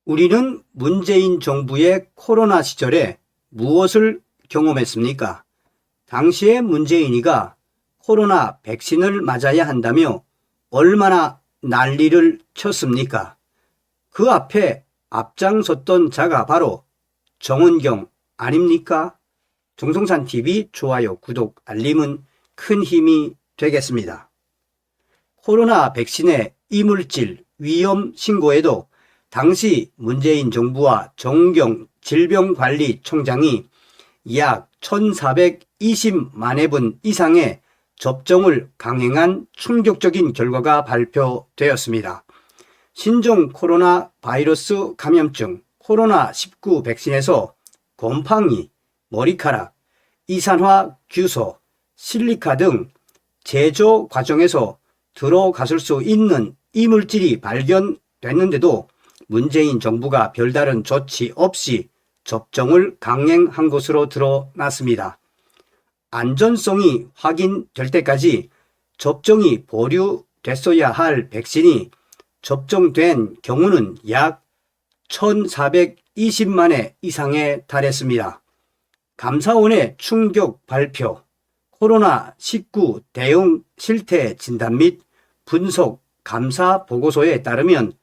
우리는 문재인 정부의 코로나 시절에 무엇을 경험했습니까? 당시에 문재인이가 코로나 백신을 맞아야 한다며 얼마나 난리를 쳤습니까? 그 앞에 앞장섰던 자가 바로 정은경 아닙니까? 정성산TV 좋아요, 구독, 알림은 큰 힘이 되겠습니다. 코로나 백신의 이물질 위험 신고에도 당시 문재인 정부와 정은경 질병관리청장이 약 1,420만 회분 이상의 접종을 강행한 충격적인 결과가 발표되었습니다. 신종 코로나 바이러스 감염증 코로나19 백신에서 곰팡이, 머리카락, 이산화 규소, 실리카 등 제조 과정에서 들어갔을 수 있는 이물질이 발견됐는데도 문재인 정부가 별다른 조치 없이 접종을 강행한 것으로 드러났습니다. 안전성이 확인될 때까지 접종이 보류됐어야 할 백신이 접종된 경우는 약 1,420만 회 이상에 달했습니다. 감사원의 충격 발표, 코로나19 대응 실태 진단 및 분석 감사 보고서에 따르면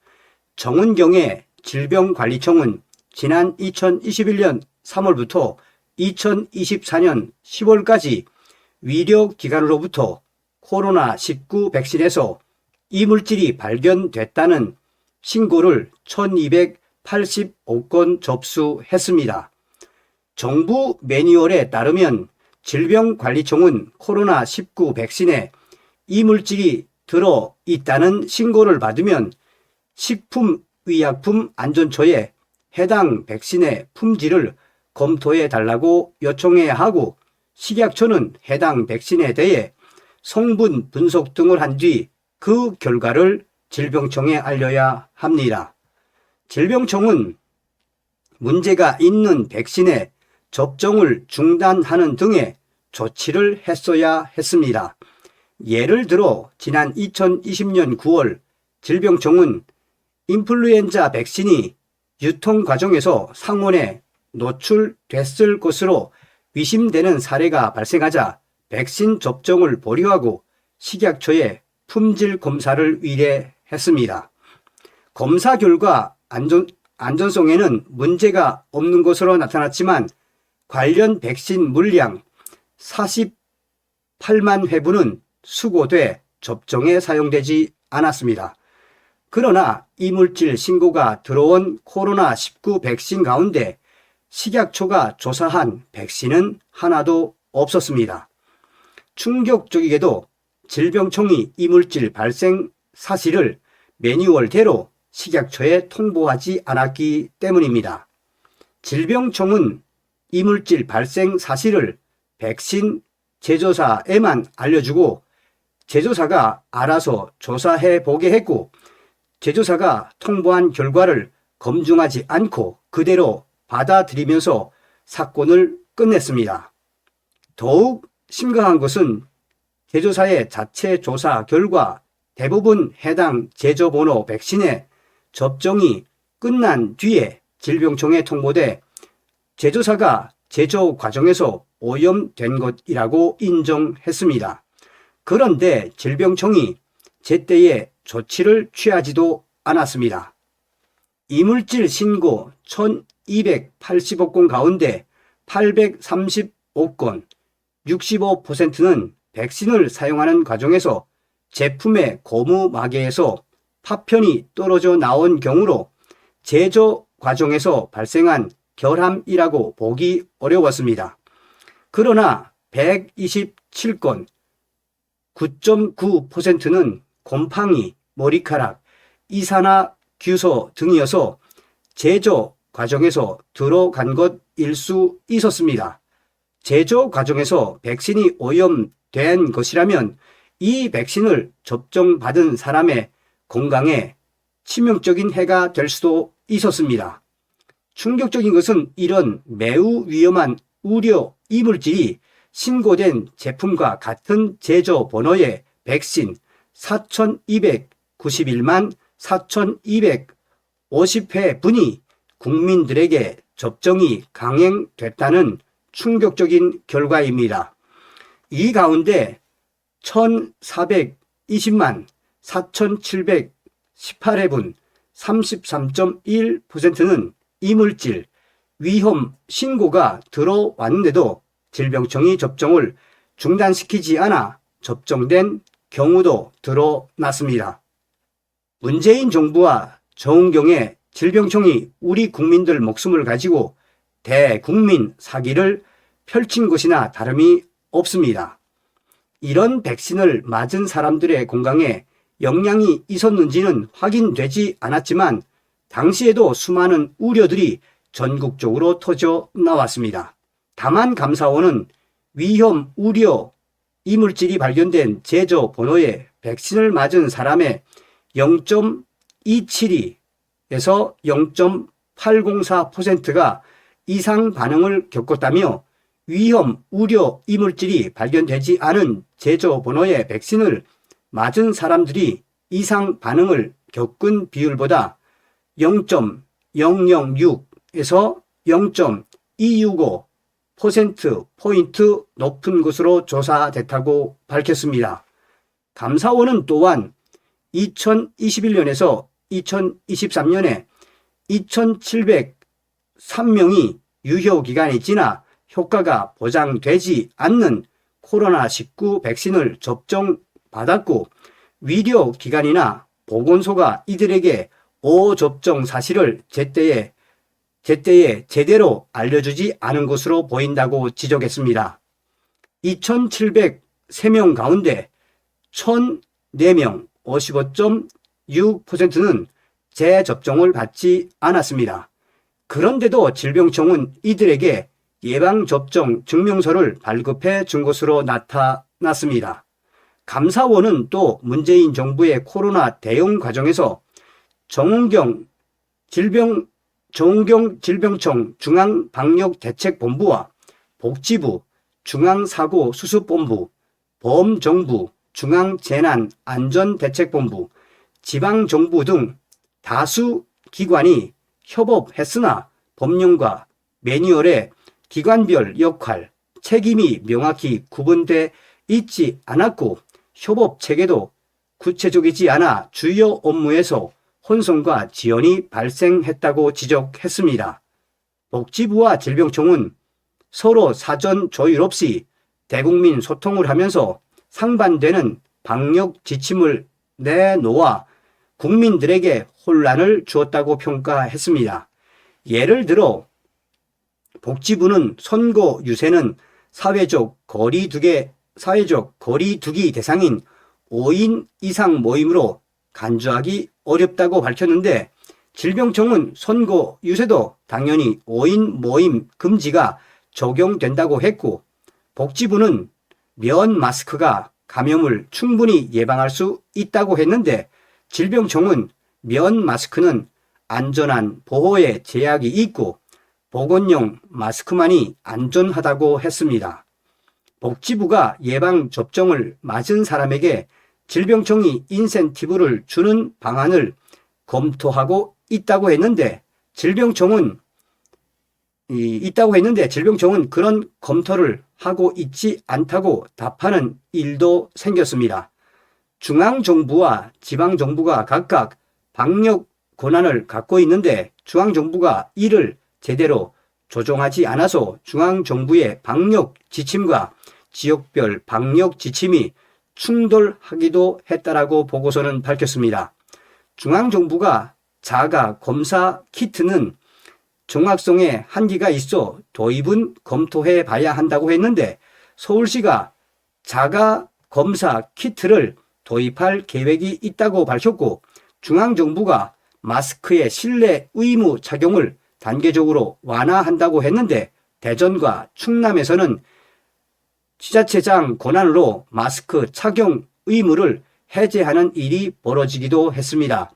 정은경의 질병관리청은 지난 2021년 3월부터 2024년 10월까지 위력기관으로부터 코로나19 백신에서 이물질이 발견됐다는 신고를 1,285건 접수했습니다. 정부 매뉴얼에 따르면 질병관리청은 코로나19 백신에 이물질이 들어있다는 신고를 받으면 식품의약품안전처에 해당 백신의 품질을 검토해 달라고 요청해야 하고, 식약처는 해당 백신에 대해 성분 분석 등을 한 뒤 그 결과를 질병청에 알려야 합니다. 질병청은 문제가 있는 백신의 접종을 중단하는 등의 조치를 했어야 했습니다. 예를 들어 지난 2020년 9월 질병청은 인플루엔자 백신이 유통 과정에서 상온에 노출됐을 것으로 의심되는 사례가 발생하자 백신 접종을 보류하고 식약처에 품질 검사를 의뢰했습니다. 검사 결과 안전성에는 문제가 없는 것으로 나타났지만 관련 백신 물량 48만 회분은 수거돼 접종에 사용되지 않았습니다. 그러나 이물질 신고가 들어온 코로나19 백신 가운데 식약처가 조사한 백신은 하나도 없었습니다. 충격적이게도 질병청이 이물질 발생 사실을 매뉴얼대로 식약처에 통보하지 않았기 때문입니다. 질병청은 이물질 발생 사실을 백신 제조사에만 알려주고 제조사가 알아서 조사해 보게 했고, 제조사가 통보한 결과를 검증하지 않고 그대로 받아들이면서 사건을 끝냈습니다. 더욱 심각한 것은 제조사의 자체 조사 결과 대부분 해당 제조번호 백신의 접종이 끝난 뒤에 질병청에 통보돼 제조사가 제조 과정에서 오염된 것이라고 인정했습니다. 그런데 질병청이 제때에 조치를 취하지도 않았습니다. 이물질 신고 1,280건 가운데 835건, 65%는 백신을 사용하는 과정에서 제품의 고무 마개에서 파편이 떨어져 나온 경우로 제조 과정에서 발생한 결함이라고 보기 어려웠습니다. 그러나 127건, 9.9%는 곰팡이, 머리카락, 이산화 규소 등이어서 제조 과정에서 들어간 것일 수 있었습니다. 제조 과정에서 백신이 오염된 것이라면 이 백신을 접종받은 사람의 건강에 치명적인 해가 될 수도 있었습니다. 충격적인 것은 이런 매우 위험한 우려 이물질이 신고된 제품과 같은 제조 번호의 백신 4,291만 50회 분이 국민들에게 접종이 강행됐다는 충격적인 결과입니다. 이 가운데 1,420만 4,718회분 33.1%는 이물질 위험 신고가 들어왔는데도 질병청이 접종을 중단시키지 않아 접종된 경우도 드러났습니다. 문재인 정부와 정은경의 질병청이 우리 국민들 목숨을 가지고 대국민 사기를 펼친 것이나 다름이 없습니다. 이런 백신을 맞은 사람들의 건강에 영향이 있었는지는 확인되지 않았지만 당시에도 수많은 우려들이 전국적으로 터져 나왔습니다. 다만 감사원은 위험 우려 이물질이 발견된 제조 번호에 백신을 맞은 사람의 0.272에서 0.804%가 이상 반응을 겪었다며 위험 우려 이물질이 발견되지 않은 제조 번호의 백신을 맞은 사람들이 이상 반응을 겪은 비율보다 0.006에서 0.265%포인트 높은 것으로 조사됐다고 밝혔습니다. 감사원은 또한 2021년에서 2023년에 2,703명이 유효기간이 지나 효과가 보장되지 않는 코로나19 백신을 접종받았고 위료기관이나 보건소가 이들에게 오접종 사실을 제때에 제대로 알려주지 않은 것으로 보인다고 지적했습니다. 2,703명 가운데 1,004명 55.6%는 재접종을 받지 않았습니다. 그런데도 질병청은 이들에게 예방접종 증명서를 발급해 준 것으로 나타났습니다. 감사원은 또 문재인 정부의 코로나 대응 과정에서 정은경 질병청 중앙방역대책본부와 복지부, 중앙사고수습본부, 범정부, 중앙재난안전대책본부, 지방정부 등 다수 기관이 협업했으나 법령과 매뉴얼에 기관별 역할, 책임이 명확히 구분돼 있지 않았고 협업체계도 구체적이지 않아 주요 업무에서 혼선과 지연이 발생했다고 지적했습니다. 복지부와 질병청은 서로 사전 조율 없이 대국민 소통을 하면서 상반되는 방역 지침을 내놓아 국민들에게 혼란을 주었다고 평가했습니다. 예를 들어 복지부는 선거 유세는 사회적 거리두기 대상인 5인 이상 모임으로 간주하기 어렵다고 밝혔는데 질병청은 선거 유세도 당연히 5인 모임 금지가 적용된다고 했고 복지부는 면 마스크가 감염을 충분히 예방할 수 있다고 했는데 질병청은 면 마스크는 안전한 보호에 제약이 있고 보건용 마스크만이 안전하다고 했습니다. 복지부가 예방접종을 맞은 사람에게 질병청이 인센티브를 주는 방안을 검토하고 있다고 했는데 질병청은 그런 검토를 하고 있지 않다고 답하는 일도 생겼습니다. 중앙정부와 지방정부가 각각 방역 권한을 갖고 있는데 중앙정부가 이를 제대로 조정하지 않아서 중앙정부의 방역 지침과 지역별 방역 지침이 충돌하기도 했다라고 보고서는 밝혔습니다. 중앙정부가 자가 검사 키트는 정확성에 한계가 있어 도입은 검토해 봐야 한다고 했는데 서울시가 자가 검사 키트를 도입할 계획이 있다고 밝혔고 중앙정부가 마스크의 실내 의무 착용을 단계적으로 완화한다고 했는데 대전과 충남에서는 지자체장 권한으로 마스크 착용 의무를 해제하는 일이 벌어지기도 했습니다.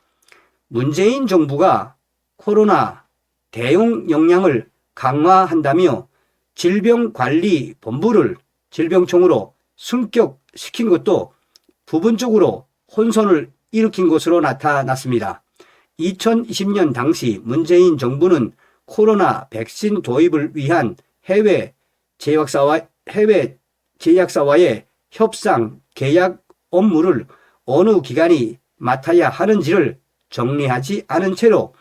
문재인 정부가 코로나 대응 역량을 강화한다며 질병관리본부를 질병청으로 승격시킨 것도 부분적으로 혼선을 일으킨 것으로 나타났습니다. 2020년 당시 문재인 정부는 코로나 백신 도입을 위한 해외 제약사와의 협상 계약 업무를 어느 기관이 맡아야 하는지를 정리하지 않은 채로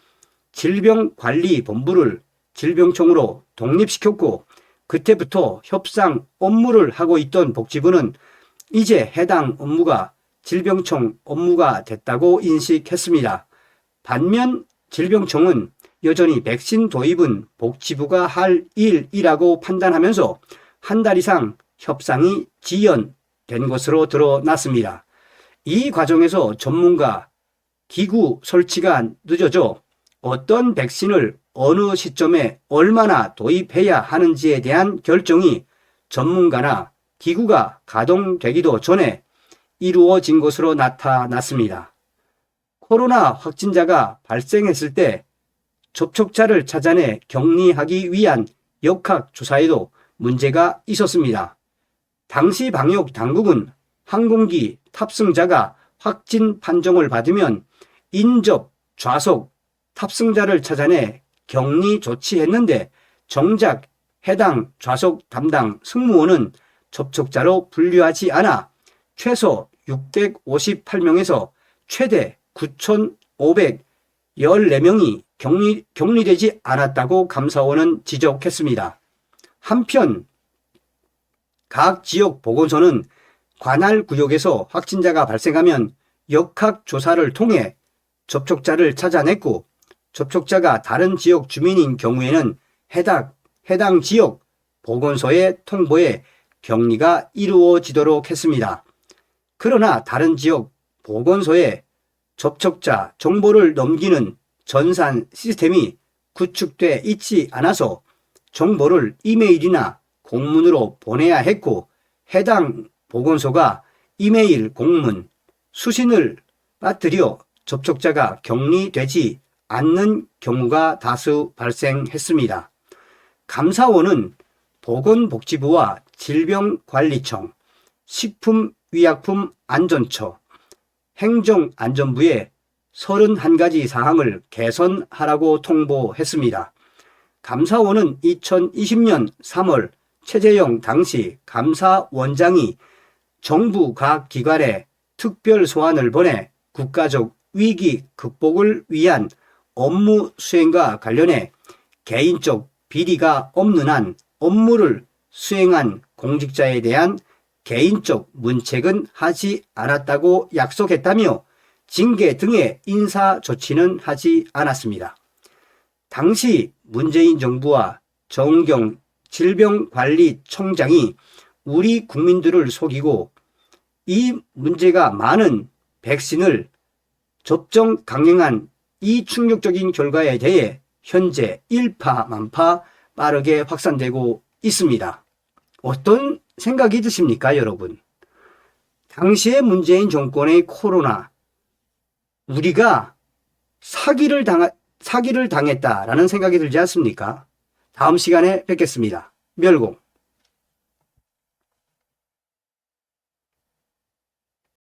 질병관리본부를 질병청으로 독립시켰고, 그때부터 협상 업무를 하고 있던 복지부는 이제 해당 업무가 질병청 업무가 됐다고 인식했습니다. 반면 질병청은 여전히 백신 도입은 복지부가 할 일이라고 판단하면서 한 달 이상 협상이 지연된 것으로 드러났습니다. 이 과정에서 전문가 기구 설치가 늦어져 어떤 백신을 어느 시점에 얼마나 도입해야 하는지에 대한 결정이 전문가나 기구가 가동되기도 전에 이루어진 것으로 나타났습니다. 코로나 확진자가 발생했을 때 접촉자를 찾아내 격리하기 위한 역학조사에도 문제가 있었습니다. 당시 방역 당국은 항공기 탑승자가 확진 판정을 받으면 인접, 좌석, 탑승자를 찾아내 격리 조치했는데, 정작 해당 좌석 담당 승무원은 접촉자로 분류하지 않아 최소 658명에서 최대 9,514명이 격리되지 않았다고 감사원은 지적했습니다. 한편 각 지역 보건소는 관할 구역에서 확진자가 발생하면 역학조사를 통해 접촉자를 찾아냈고, 접촉자가 다른 지역 주민인 경우에는 해당 지역 보건소에 통보해 격리가 이루어지도록 했습니다. 그러나 다른 지역 보건소에 접촉자 정보를 넘기는 전산 시스템이 구축돼 있지 않아서 정보를 이메일이나 공문으로 보내야 했고, 해당 보건소가 이메일, 공문, 수신을 빠뜨려 접촉자가 격리되지 않는 경우가 다수 발생했습니다. 감사원은 보건복지부와 질병관리청, 식품의약품안전처, 행정안전부에 31가지 사항을 개선하라고 통보했습니다. 감사원은 2020년 3월 최재형 당시 감사원장이 정부 각 기관에 특별 소환을 보내 국가적 위기 극복을 위한 업무 수행과 관련해 개인적 비리가 없는 한 업무를 수행한 공직자에 대한 개인적 문책은 하지 않았다고 약속했다며 징계 등의 인사 조치는 하지 않았습니다. 당시 문재인 정부와 정은경 질병관리청장이 우리 국민들을 속이고 이 문제가 많은 백신을 접종 강행한 이 충격적인 결과에 대해 현재 일파만파 빠르게 확산되고 있습니다. 어떤 생각이 드십니까, 여러분? 당시의 문재인 정권의 코로나, 우리가 사기를 당했다라는 생각이 들지 않습니까? 다음 시간에 뵙겠습니다. 멸공.